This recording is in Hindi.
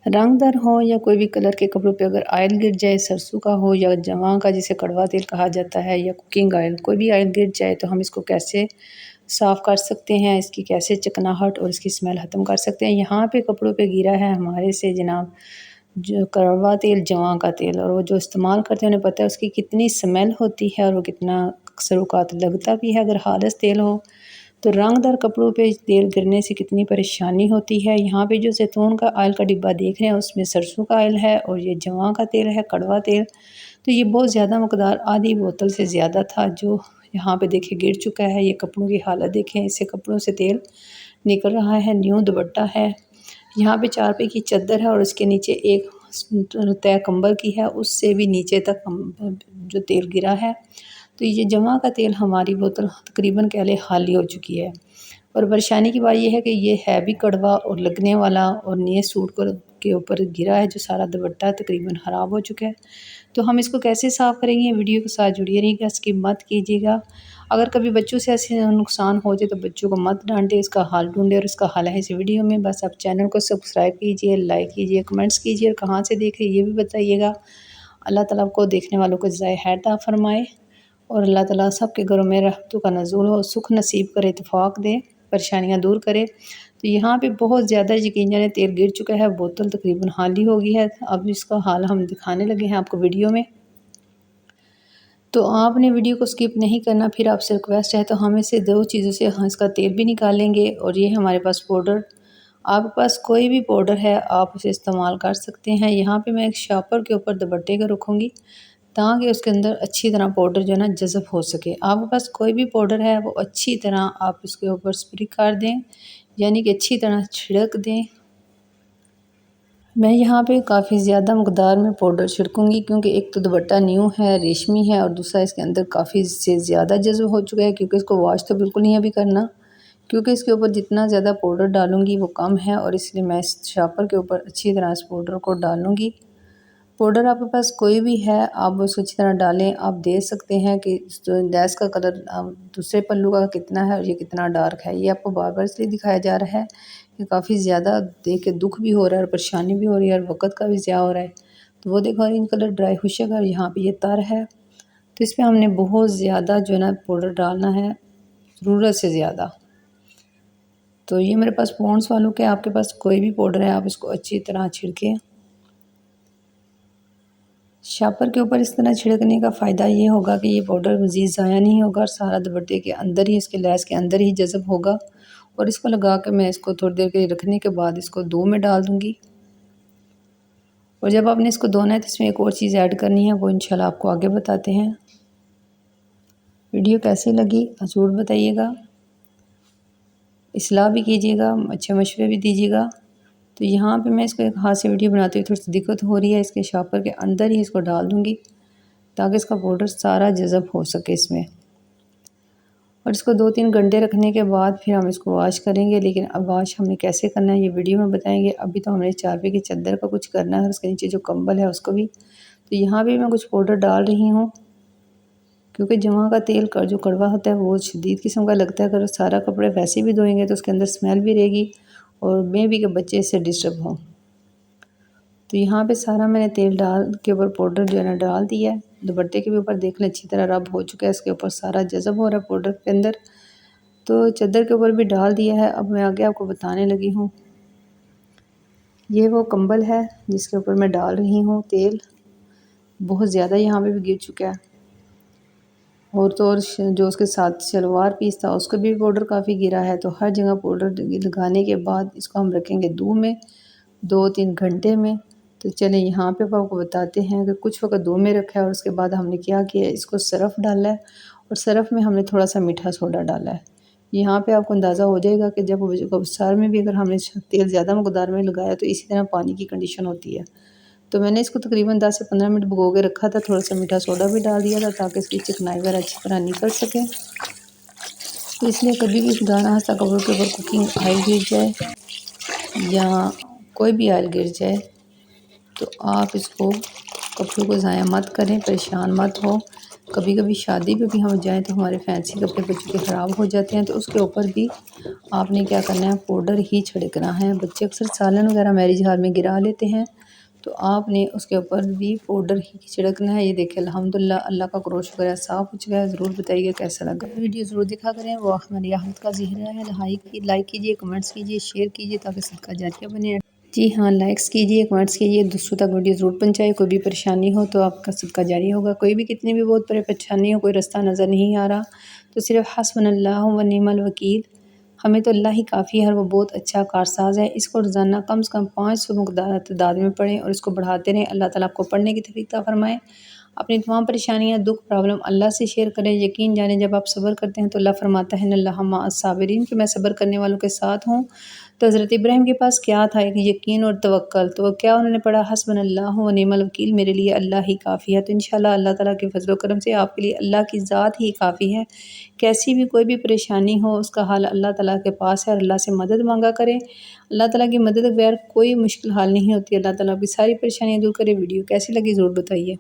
रंगदार हो या कोई भी कलर के कपड़ों पे अगर ऑयल गिर जाए, सरसों का हो या जवां का जिसे कड़वा तेल कहा जाता है या कुकिंग ऑयल, कोई भी ऑयल गिर जाए तो हम इसको कैसे साफ़ कर सकते हैं, इसकी कैसे चिकनाहट और इसकी स्मेल ख़त्म कर सकते हैं। यहाँ पे कपड़ों पे गिरा है हमारे से जनाब जो कड़वा तेल, जवां का तेल, और वो जो इस्तेमाल करते हैं उन्हें पता है उसकी कितनी स्मेल होती है और वो कितना अक्सर औक़ात लगता भी है। अगर खालिस तेल हो तो रंगदार कपड़ों पे तेल गिरने से कितनी परेशानी होती है। यहाँ पे जो ज़ैतून का ऑयल का डिब्बा देख रहे हैं उसमें सरसों का ऑयल है और ये जवां का तेल है, कड़वा तेल। तो ये बहुत ज़्यादा मकदार, आधी बोतल से ज़्यादा था जो यहाँ पे देखिए गिर चुका है। ये कपड़ों की हालत देखें, इससे कपड़ों से तेल निकल रहा है। न्यू दुपट्टा है, यहाँ पे 4 पे की चद्दर है और उसके नीचे एक तह कंबल की है, उससे भी नीचे तक जो तेल गिरा है। तो ये जवां का तेल हमारी बोतल तकरीबन कह लें खाली हो चुकी है। और परेशानी की बात यह है कि ये है भी कड़वा और लगने वाला और नए सूट के ऊपर गिरा है, जो सारा दुपट्टा तकरीबन ख़राब हो चुका है। तो हम इसको कैसे साफ़ करेंगे, वीडियो के साथ जुड़िए रहिएगा, स्किप मत कीजिएगा। अगर कभी बच्चों से ऐसे नुकसान हो जाए तो बच्चों को मत डांटें, इसका हल ढूंढें और इसका हल है इस वीडियो में। बस आप चैनल को सब्सक्राइब कीजिए, लाइक कीजिए, कमेंट्स कीजिए और कहाँ से देख रहे हैं ये भी बताइएगा। अल्लाह ताला को देखने वालों को जज़ाए खैर अता फरमाए और अल्लाह ताला सबके घरों में रहमतों का नज़ूल हो, सुख नसीब करे, इत्तेफाक दे, परेशानियाँ दूर करे। तो यहाँ पे बहुत ज़्यादा यकीन जाने तेल गिर चुका है, बोतल तकरीबन खाली हो गई है। अब इसका हाल हम दिखाने लगे हैं आपको वीडियो में, तो आपने वीडियो को स्किप नहीं करना। फिर आपसे रिक्वेस्ट है तो हम इसे 2 चीज़ों से इसका तेल भी निकालेंगे और ये हमारे पास पाउडर, आपके पास कोई भी पाउडर है आप उसे इस्तेमाल कर सकते हैं। यहाँ पे मैं एक शापर के ऊपर दुपट्टे को रखूँगी ताकि उसके अंदर अच्छी तरह पाउडर जो है ना जज़ब हो सके। आपके पास कोई भी पाउडर है वो अच्छी तरह आप इसके ऊपर स्प्रे कर दें, यानी कि अच्छी तरह छिड़क दें। मैं यहाँ पे काफ़ी ज़्यादा मकदार में पाउडर छिड़कूँगी क्योंकि एक तो दुपट्टा न्यू है, रेशमी है और दूसरा इसके अंदर काफ़ी से ज़्यादा जज़ब हो चुका है क्योंकि इसको वॉश तो बिल्कुल नहीं अभी करना, क्योंकि इसके ऊपर जितना ज़्यादा पाउडर डालूँगी वो कम है और इसलिए मैं इस शापर के ऊपर अच्छी तरह इस पाउडर को डालूँगी। पाउडर आपके पास कोई भी है आप उसको अच्छी तरह डालें। आप देख सकते हैं कि जो लेस का कलर दूसरे पल्लू का कितना है और ये कितना डार्क है। ये आपको बार बार इसलिए दिखाया जा रहा है कि काफ़ी ज़्यादा देख के दुख भी हो रहा है और परेशानी भी हो रही है और वक़्त का भी ज़्या हो रहा है। तो वो देखो ऑरेंज कलर ड्राई खुशक और यहाँ पे ये तर है, तो इस पर हमने बहुत ज़्यादा जो है ना पाउडर डालना है, ज़रूरत से ज़्यादा। तो ये मेरे पास पॉन्ड्स वालों के, आपके पास कोई भी पाउडर है आप इसको अच्छी तरह छिड़कें। शापर के ऊपर इस तरह छिड़कने का फ़ायदा ये होगा कि ये पाउडर मज़ीद ज़ाया नहीं होगा और सारा दुपट्टे के अंदर ही, इसके लैस के अंदर ही जज़ब होगा। और इसको लगा के मैं इसको थोड़ी देर के लिए रखने के बाद इसको धो में डाल दूँगी। और जब आपने इसको धोना है तो इसमें एक और चीज़ ऐड करनी है, वो इंशाल्लाह आपको आगे बताते हैं। वीडियो कैसी लगी ज़रूर बताइएगा, इस्लाह भी कीजिएगा, अच्छे मशवरे भी दीजिएगा। तो यहाँ पे मैं इसको एक हाथ से वीडियो बनाते हुए थोड़ी सी दिक्कत हो रही है, इसके शापर के अंदर ही इसको डाल दूँगी ताकि इसका पाउडर सारा जज़ब हो सके इसमें। और इसको 2-3 घंटे रखने के बाद फिर हम इसको वॉश करेंगे, लेकिन अब वॉश हमने कैसे करना है ये वीडियो में बताएंगे। अभी तो हमने चारपे की चद्दर का कुछ करना है और उसके नीचे जो कंबल है उसको भी। तो यहाँ भी मैं कुछ पाउडर डाल रही हूँ क्योंकि जवां का तेल का जो कड़वा होता है वो शदीद किस्म का लगता है। अगर सारा कपड़े वैसे भी धोएंगे तो उसके अंदर स्मेल भी रहेगी और मे भी कि बच्चे इससे डिस्टर्ब हों। तो यहाँ पे सारा मैंने तेल डाल के ऊपर पाउडर जो है ना डाल दिया है। दुपट्टे के भी ऊपर देख लें अच्छी तरह रब हो चुका है, इसके ऊपर सारा जज़ब हो रहा है पाउडर के अंदर। तो चद्दर के ऊपर भी डाल दिया है। अब मैं आगे आपको बताने लगी हूँ। ये वो कंबल है जिसके ऊपर मैं डाल रही हूँ तेल, बहुत ज़्यादा यहाँ पे भी गिर चुका है। और तो और जो उसके साथ शलवार पीस था उसका भी पाउडर काफ़ी गिरा है। तो हर जगह पाउडर लगाने के बाद इसको हम रखेंगे धूप में 2-3 घंटे में। तो चलें यहाँ पे आपको बताते हैं कि कुछ वक्त धूप में रखा है और उसके बाद हमने क्या किया है, इसको सरफ़ डाला है और सरफ़ में हमने थोड़ा सा मीठा सोडा डाला है। यहाँ पे आपको अंदाज़ा हो जाएगा कि जब कब्ज़ार में भी अगर हमने तेल ज़्यादा मकदार में लगाया तो इसी तरह पानी की कंडीशन होती है। तो मैंने इसको तकरीबन 10 से 15 मिनट भिगो के रखा था, थोड़ा सा मीठा सोडा भी डाल दिया था ताकि इसकी चिकनाई वगैरह अच्छी तरह निकल सके। तो इसलिए कभी भी खुदा ना खास्ता कपड़ों के ऊपर कुकिंग ऑयल गिर जाए या कोई भी ऑयल गिर जाए तो आप इसको कपड़ों को ज़ाया मत करें, परेशान मत हो। कभी कभी शादी पे भी हम जाएं तो हमारे फैंसी कपड़े बच्चों के ख़राब हो जाते हैं, तो उसके ऊपर भी आपने क्या करना है, पाउडर ही छिड़कना है। बच्चे अक्सर सालन वगैरह मैरिज हाल में गिरा लेते हैं, तो आपने उसके ऊपर भी पाउडर ही छिड़कना है। ये देखिए अल्हम्दुलिल्लाह अल्लाह का क्रोश वगैरह साफ़ हो चुका है। ज़रूर बताइएगा कैसा लगा। वीडियो ज़रूर दिखा करें, वो हमारी आहमद का ज़िहरा है। लाइक कीजिए, कमेंट्स कीजिए, शेयर कीजिए ताकि सदका जारिया बने। जी हाँ, लाइक्स कीजिए, कमेंट्स कीजिए, दूसरों तक वीडियो ज़रूर पहुँचाए। कोई भी परेशानी हो तो आपका सदका जारी होगा। कोई भी कितनी भी बहुत परेशानी हो, कोई रास्ता नज़र नहीं आ रहा, तो सिर्फ हस्बुनल्लाह व निअमल वकील, हमें तो अल्लाह ही काफ़ी है और वो बहुत अच्छा कारसाज है। इसको रोज़ाना कम से कम 500 तादाद में पढ़ें और इसको बढ़ाते रहें। अल्लाह ताला आपको पढ़ने की तौफीक अता फरमाए। अपनी तमाम परेशानियाँ, दुख, प्रॉब्लम अल्लाह से शेयर करें। यकीन जानें जब आप सब्र करते हैं तो अल्लाह फरमाता है इन्नल्लाह मअस साबिरीन, कि मैं सब्र करने वालों के साथ हूँ। तो हज़रत इब्राहीम के पास क्या था, एक यकीन और तवक्कल। तो क्या उन्होंने पढ़ा, हस्बुनल्लाह व निअमल वकील, मेरे लिए अल्लाह ही काफ़ी है। तो इंशाअल्लाह अल्लाह ताला के फज़ल व करम से आपके लिए अल्लाह की ज़ात ही काफ़ी है। कैसी भी कोई भी परेशानी हो उसका हल अल्लाह ताला के पास है और अल्लाह से मदद मांगा करें। अल्लाह ताला की मदद के बगैर कोई मुश्किल हल नहीं होती। अल्लाह ताला आपकी सारी परेशानियाँ दूर करे। वीडियो कैसी लगी ज़रूर बताइए।